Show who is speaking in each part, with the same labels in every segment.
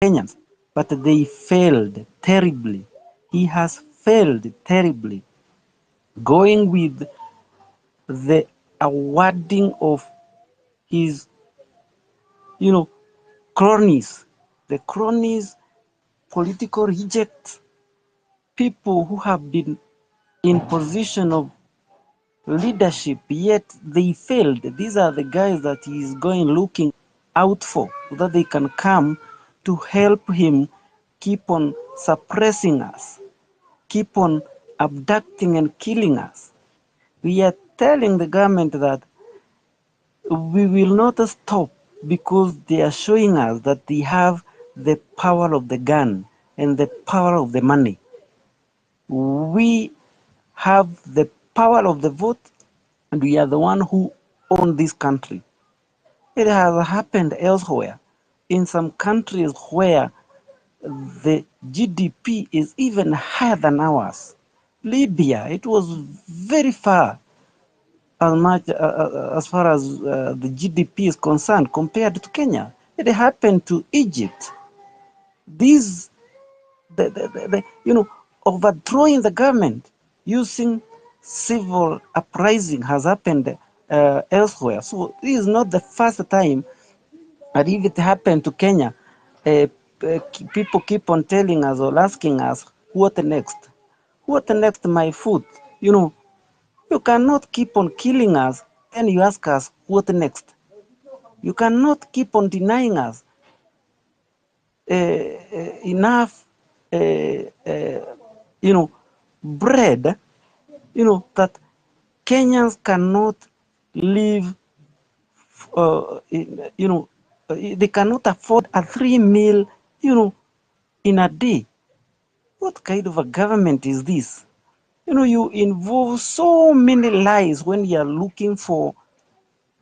Speaker 1: Kenyans, but they failed terribly. He has failed terribly, going with the awarding of his, you know, cronies, the cronies, political rejects, people who have been in position of leadership, yet they failed. These are the guys that he is going looking out for, so that they can come to help him keep on suppressing us, keep on abducting and killing us. We are telling the government that we will not stop because they are showing us that they have the power of the gun and the power of the money. We have the power of the vote, and we are the one who own this country. It has happened elsewhere, in some countries where the GDP is even higher than ours. Libya, it was very far as far as the GDP is concerned compared to Kenya. It happened to Egypt. These, overthrowing the government using civil uprising has happened elsewhere. So this is not the first time. And if it happened to Kenya, uh, people keep on telling us or asking us, what next? What next, my foot? You cannot keep on killing us, then you ask us, what next? You cannot keep on denying us enough, bread, that Kenyans cannot live, they cannot afford a 3 meal, in a day. What kind of a government is this? You involve so many lies when you are looking for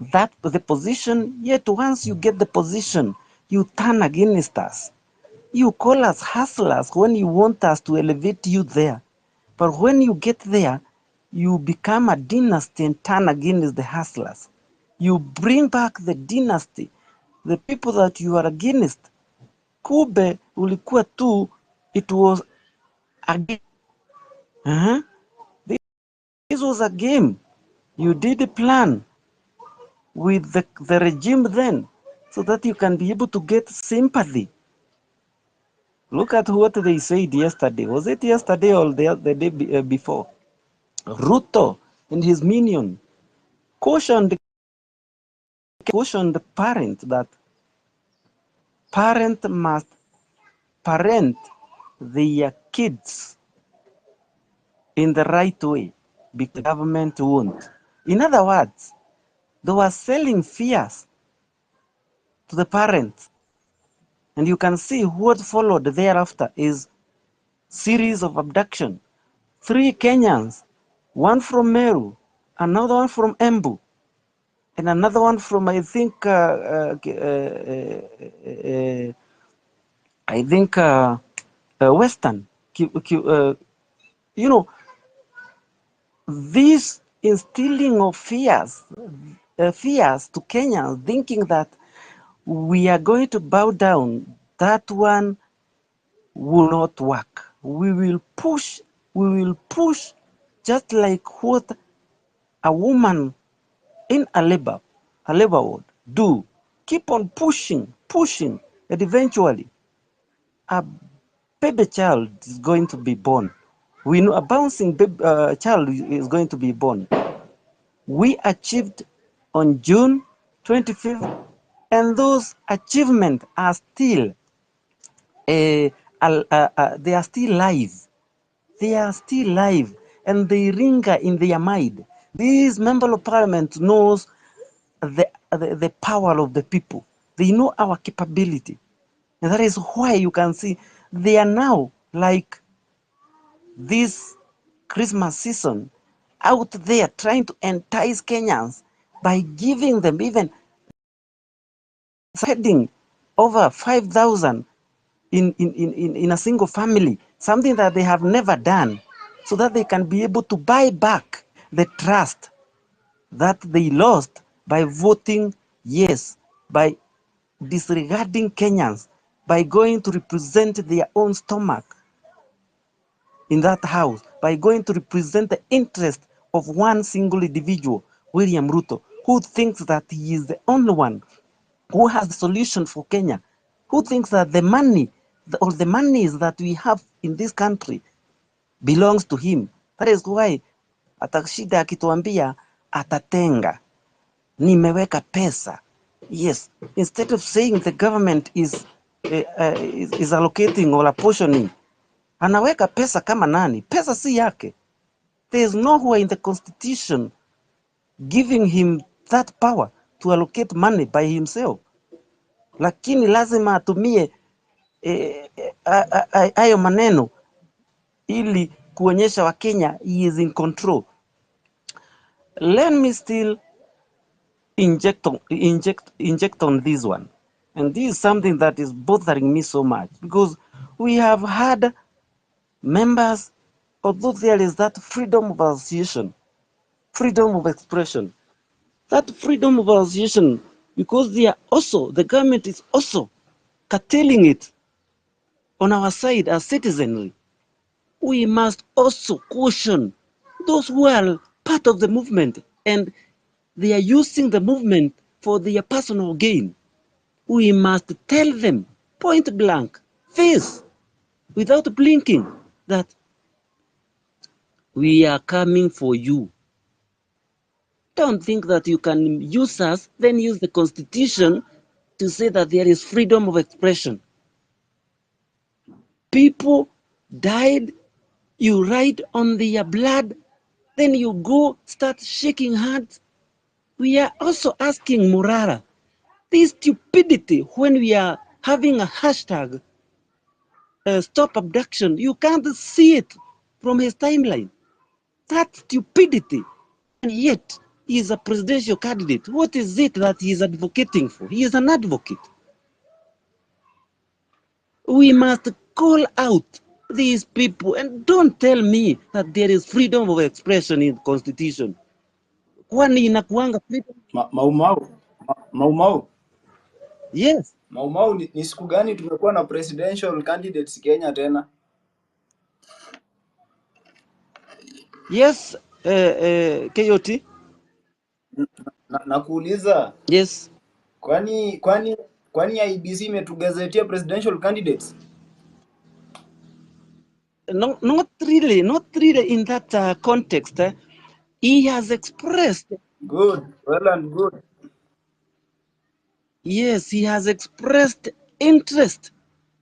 Speaker 1: the position, yet once you get the position, you turn against us. You call us hustlers when you want us to elevate you there. But when you get there, you become a dynasty and turn against the hustlers. You bring back the dynasty, the people that you are against. Kube ulikuwa tu, it was a game. Uh-huh. This was a game. You did a plan with the regime then, so that you can be able to get sympathy. Look at what they said yesterday. Was it yesterday or the day before? Ruto and his minion cautioned the parent that parent must parent their kids in the right way, because the government won't. In other words, they were selling fears to the parents. And you can see what followed thereafter is series of abduction. 3 Kenyans, one from Meru, another one from Embu, and another one from Western. You know, this instilling of fears to Kenyans, thinking that we are going to bow down, that one will not work. We will push, just like what a woman in a labor ward do. Keep on pushing, and eventually a baby child is going to be born. We know a bouncing child is going to be born. We achieved on June 25th, and those achievements are still, they are still live. They are still live, and they linger in their mind. This member of parliament knows the power of the people. They know our capability. And that is why you can see they are now, like this Christmas season, out there trying to entice Kenyans by giving them even spending over 5,000 in a single family, something that they have never done, so that they can be able to buy back the trust that they lost by voting yes, by disregarding Kenyans, by going to represent their own stomach in that house, by going to represent the interest of one single individual, William Ruto, who thinks that he is the only one who has the solution for Kenya, who thinks that the money or the monies that we have in this country belongs to him. That is why atashida akituambia atatenga, nimeweka pesa. Yes, instead of saying the government is allocating or apportioning, anaweka pesa kama nani? Pesa si yake. There is nowhere in the constitution giving him that power to allocate money by himself, lakini lazima atumie hayo maneno ili kuonyesha Wakenya he is in control. Let me still inject on this one, and this is something that is bothering me so much, because we have had members, although there is that freedom of association, freedom of expression, that freedom of association, because they are also, the government is also curtailing it on our side as citizenry, we must also caution those who are part of the movement and they are using the movement for their personal gain. We must tell them point blank, face, without blinking, that we are coming for you. Don't think that you can use us, then use the constitution to say that there is freedom of expression. People died, you write on their blood, then you go start shaking hands. We are also asking Murara, this stupidity when we are having a hashtag, stop abduction, you can't see it from his timeline. That stupidity, and yet he is a presidential candidate. What is it that he is advocating for? He is an advocate. We must call out these people, and don't tell me that there is freedom of expression in the constitution. Kwani inakuanga freedom?
Speaker 2: Maumau.
Speaker 1: Yes.
Speaker 2: Maumau, ni siku gani tumekuwa na presidential candidates Kenya tena?
Speaker 1: Yes, KOT.
Speaker 2: Nakuuliza.
Speaker 1: Yes.
Speaker 2: Kwani IBC imetugazetia presidential candidates?
Speaker 1: No, not really in that context. He has expressed.
Speaker 2: Good, well and good.
Speaker 1: Yes, he has expressed interest,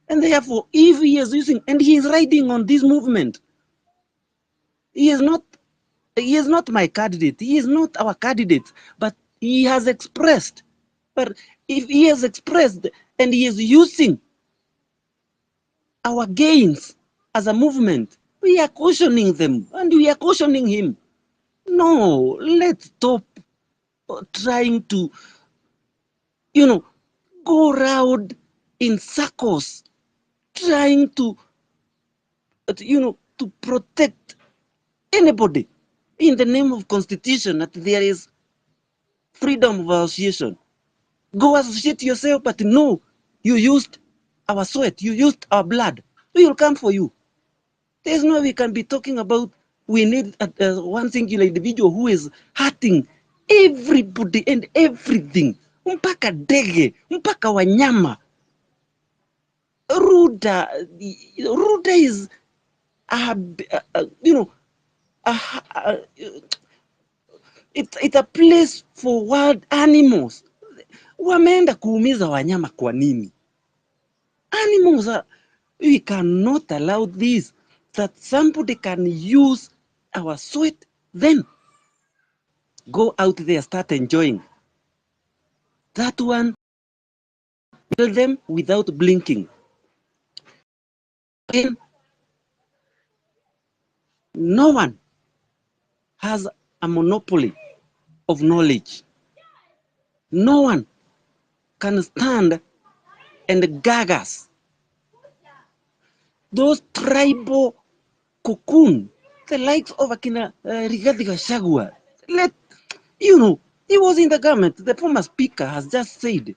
Speaker 1: and therefore, if he is using, and he is riding on this movement, he is not my candidate. He is not our candidate, but he has expressed. But if he has expressed and he is using our gains as a movement, we are cautioning them and we are cautioning him. No, let's stop trying to, go around in circles, trying to, to protect anybody in the name of constitution, that there is freedom of association. Go associate yourself, but no, you used our sweat, you used our blood. We will come for you. There's no way we can be talking about we need one singular individual who is hurting everybody and everything. Mpaka ndege, mpaka wanyama. Ruda is, it's a place for wild animals. Wameenda kuumiza wanyama kwa nini? Animals are, we cannot allow this, that somebody can use our sweat, then go out there, start enjoying. That one, tell them without blinking. Again, no one has a monopoly of knowledge. No one can stand and gag us. Those tribal cocoon, the likes of Akina Rigathi Gachagua, he was in the government. The former speaker has just said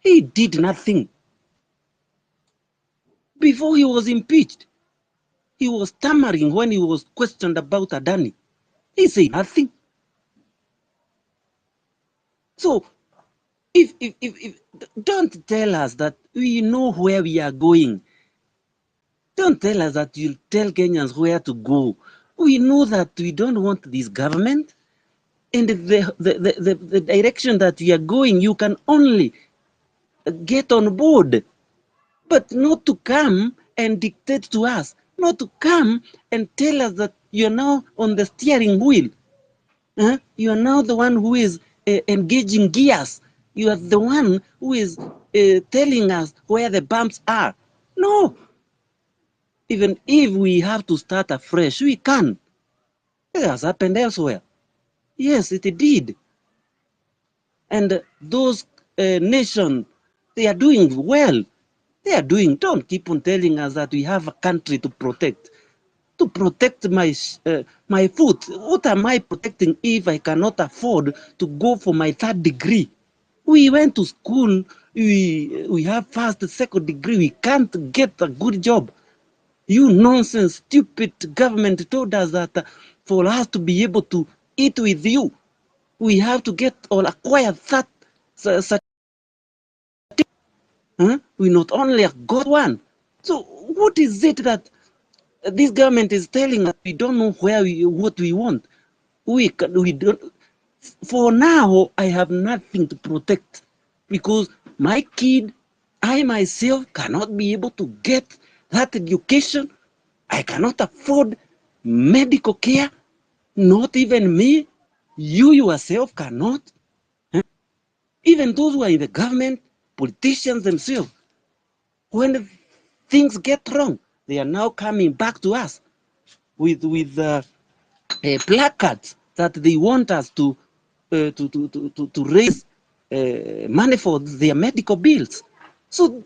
Speaker 1: he did nothing. before he was impeached. He was stammering when he was questioned about Adani. He said nothing. So if don't tell us that we know where we are going. Don't tell us that you'll tell Kenyans where to go. We know that we don't want this government. And the direction that we are going, you can only get on board, but not to come and dictate to us, not to come and tell us that you're now on the steering wheel. You are now the one who is engaging gears. You are the one who is telling us where the bumps are. No. Even if we have to start afresh, we can. It has happened elsewhere. Yes, it did. And those nations, they are doing well. They are doing. Don't keep on telling us that we have a country to protect. To protect my food. What am I protecting if I cannot afford to go for my 3rd degree? We went to school. We have 1st, 2nd degree. We can't get a good job. You nonsense, stupid government told us that for us to be able to eat with you, we have to get or acquire that certificate. We not only got one. So what is it that this government is telling us? We don't know what we want. We don't. For now, I have nothing to protect because my kid, I myself cannot be able to get that education. I cannot afford medical care. Not even me. You yourself cannot. Even those who are in the government, politicians themselves, when things get wrong, they are now coming back to us with placards that they want us to raise money for their medical bills. So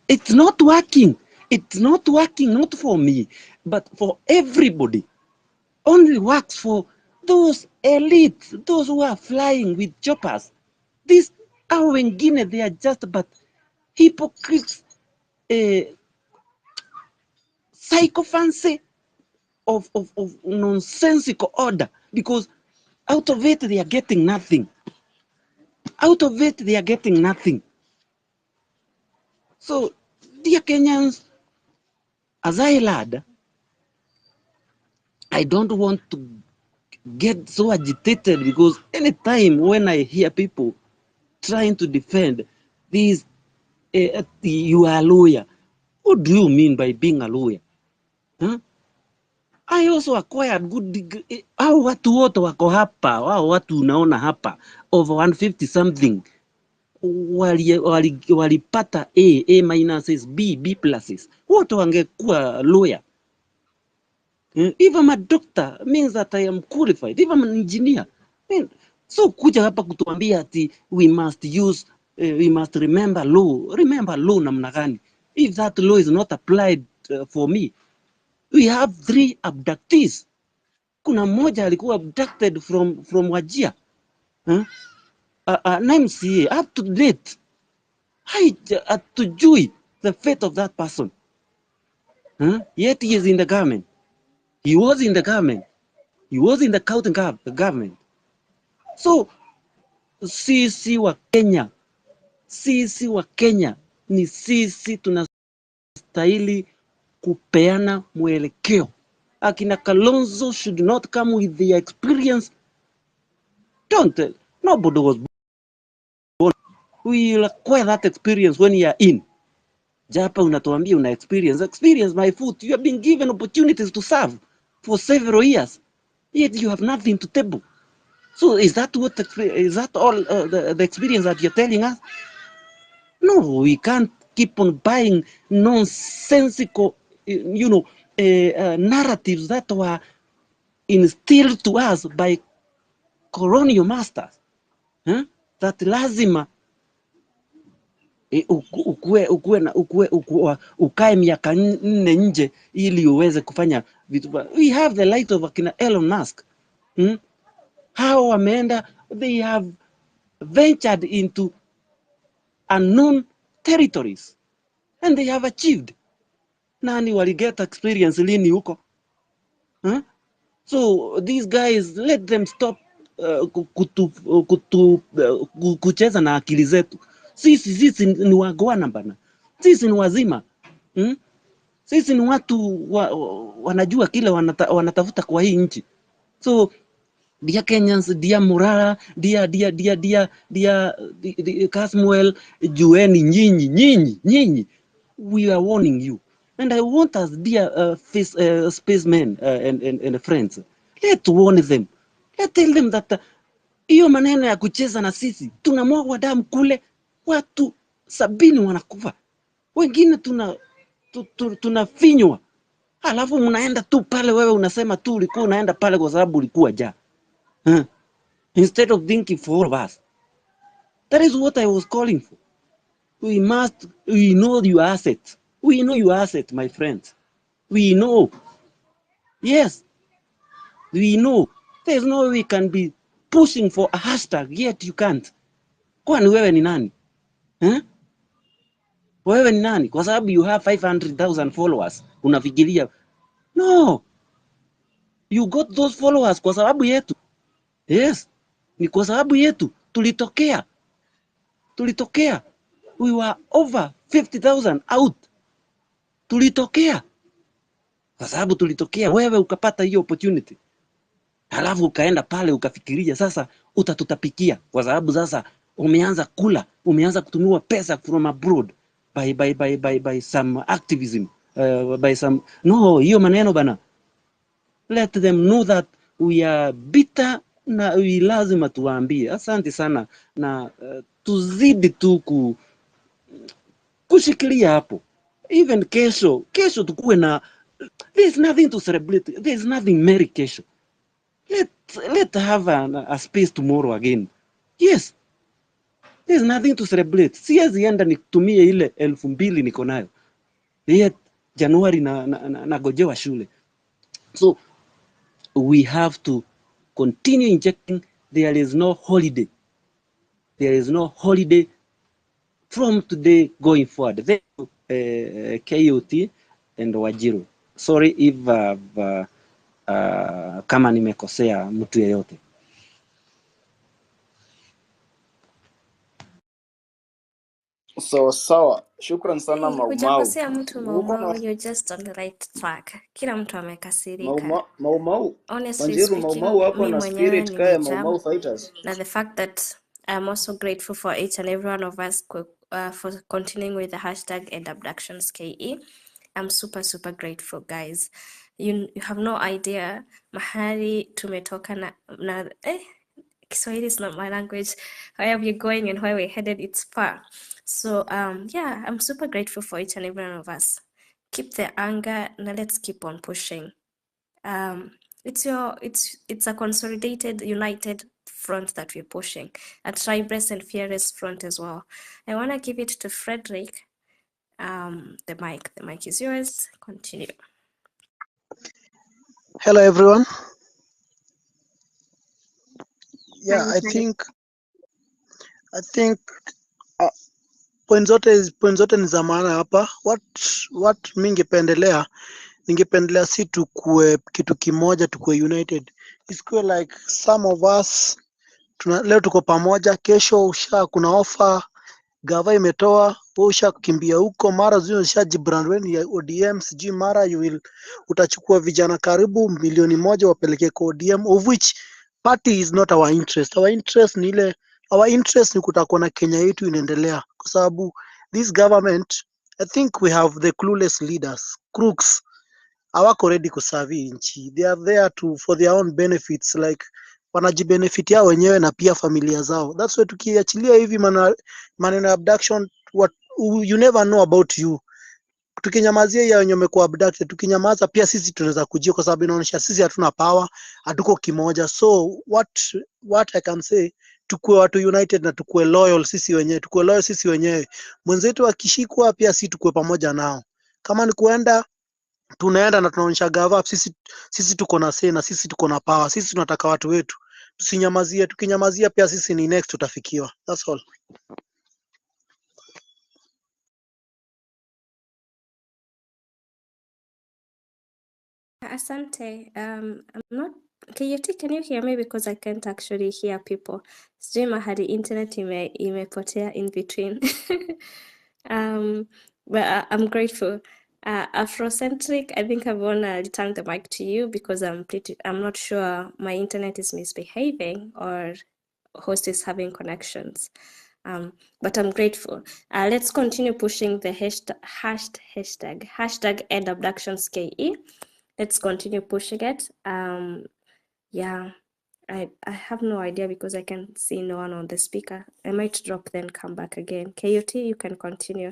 Speaker 1: it's not working. It's not working, not for me, but for everybody. Only works for those elites, those who are flying with choppers. These our wengine, they are just but hypocrites, sycophancy of nonsensical order, because out of it they are getting nothing. Out of it they are getting nothing. So, dear Kenyans, as I lad, I don't want to get so agitated because anytime when I hear people trying to defend these, you are a lawyer. What do you mean by being a lawyer? Huh? I also acquired good degree. Hao watu wote wako hapa, hao watu unaona hapa over 150 something walipata A minuses, B pluses, wote wangekuwa lawyer. If I'm a doctor, means that I am qualified. If I'm an engineer, so kuja hapa kutuambia ati we must use, we must remember law. Remember law namna gani? If that law is not applied for me, we have 3 abductees. Kuna mmoja alikuwa abducted from Wajir. An MCA up to date. Hatujui the fate of that person. Yet he is in the government. He was in the government. He was in the county government. So sisi wa Kenya ni sisi tunastahili kupeana mwelekeo. Akina Kalonzo should not come with the experience. Don't. Nobody was born. We will acquire that experience when you are in. Japa unatuambia una experience. Experience, my foot. You have been given opportunities to serve for several years. Yet you have nothing to table. So is that all the experience that you're telling us? No, we can't keep on buying nonsensical, narratives that were instilled to us by colonial masters. That lazima ukae miaka 4 nje ili uweze kufanya vitu. We have the light of akina Elon Musk. How wameenda, they have ventured into unknown territories. and they have achieved. Nani waligeta experience lini huko? Huh? So these guys, let them stop kucheza na akili zetu. Sisi ni wagwana bana, sisi ni wazima. Sisi ni watu wanajua kile wanatafuta kwa hii nchi. So dear Kenyans, dear Murara, dear Casmuel, jueni nyinyi, we are warning you. And I want us, dear spacemen and friends, let's warn them. Let's tell them that hiyo maneno ya kucheza na sisi, tunamwaga damu kule, watu 70 wanakufa, wengine tunafinywa. Alafu mnaenda tu pale, wewe unasema tu ulikuwa unaenda pale kwa sababu ulikuwa ja. Instead of thinking for all of us. That is what I was calling for. We know your assets. We know your assets, my friends. We know. Yes, we know. There's no way we can be pushing for a hashtag, yet you can't. Kwani wewe ni nani? Wewe ni nani? Kwa sababu you have 500,000 followers. Unafikiria? No. You got those followers kwa sababu yetu. Yes. Ni kwa sababu yetu. Tulitokea. We were over 50,000 out. Tulitokea. Kwa sababu tulitokea, wewe ukapata hiyo opportunity. Halafu ukaenda pale ukafikiria sasa utatutapikia kwa sababu sasa umeanza kula, umeanza kutumiwa pesa from abroad by some activism, by some no, hiyo maneno bana. Let them know that we are bitter na we lazima tuwaambie. Asante sana na tuzidi tu kushikilia hapo. Even kesho tukue na, there's nothing to celebrate. There's nothing merry kesho. Let's have a space tomorrow again. Yes. There's nothing to celebrate. Siwezi enda nitumie ile 2,000 niko nayo. Yet Januari na gojewa shule. So we have to continue injecting. There is no holiday. There is no holiday from today going forward. Thank you, KOT and Wajiro. Sorry if kama nimekosea mtu yeyote.
Speaker 2: Sawa. Shukran sana
Speaker 3: Hey,
Speaker 2: Mau.
Speaker 3: hujakosea mtu
Speaker 2: Uko
Speaker 3: Mau,
Speaker 2: na
Speaker 3: you're just on the right track. Kila mtu amekasirika.
Speaker 2: Mau.
Speaker 3: Honestly
Speaker 2: Wanjiru Mau
Speaker 3: speaking,
Speaker 2: hapo
Speaker 3: mi
Speaker 2: na
Speaker 3: mwenyewe
Speaker 2: spirit kaya
Speaker 3: nimejam
Speaker 2: Mau fighters.
Speaker 3: na the fact that I'm also grateful for each and every one of us for continuing with the hashtag and abductions KE. I'm super grateful, guys. You have no idea mahali tumetoka na Kiswahili is not my language. Where we're going and where we're headed, it's far. So yeah, I'm super grateful for each and every one of us. Keep the anger. Now let's keep on pushing. It's a consolidated, united front that we're pushing. A tribeless and fearless front as well. I want to give it to Frederick. The mic is yours. Continue.
Speaker 4: Hello everyone. Yeah,
Speaker 3: Hi,
Speaker 4: I think point zote ni za maana hapa. What ningependelea si tukue kitu kimoja, tukue united. Isikuwe like some of us leo tuko pamoja, kesho kuna offer gava imetoa, wewe ushakimbia huko, mara zio ushajibrand wewe ya ODM, sijui mara utachukua vijana karibu 1,000,000 wapeleke kwa ODM, of which party is not our interest. Our interest ni kutakuwa na Kenya yetu inaendelea, kwa sababu this government, I think we have the clueless leaders, crooks. Hawako ready kuserve nchi. They are there for their own benefits, like wanajibenefit yao wenyewe na pia familia zao. That's why tukiachilia hivi maneno ya abduction, you never know about you. Tukinyamazia ya wenye wamekuwa abducted, tukinyamaza pia sisi tunaweza kujia, kwa sababu inaonyesha sisi hatuna power, hatuko kimoja. So what I can say, tukue watu united na tukue loyal sisi wenyewe. Mwenzetu akishikwa pia sisi tukue pamoja nao. Kama ni kuenda tunaenda na tunaonyesha gava sisi tuko na say na sisi tuko na power. Sisi tunataka watu wetu. Tusinyamazie, tukinyamazia pia sisi ni next tutafikiwa. That's all.
Speaker 3: Asante. I'm not KUT, can you hear me? Because I can't actually hear people. Sijui mahali internet imepotea in between. But I'm grateful. Afrocentric, I think I wanna return the mic to you because I'm not sure my internet is misbehaving or host is having connections. But I'm grateful. Let's continue pushing the hashtag end abductions KE. Let's continue pushing it. Yeah, I have no idea because I can see no one on the speaker. I might drop then come back again. KUT, you can continue.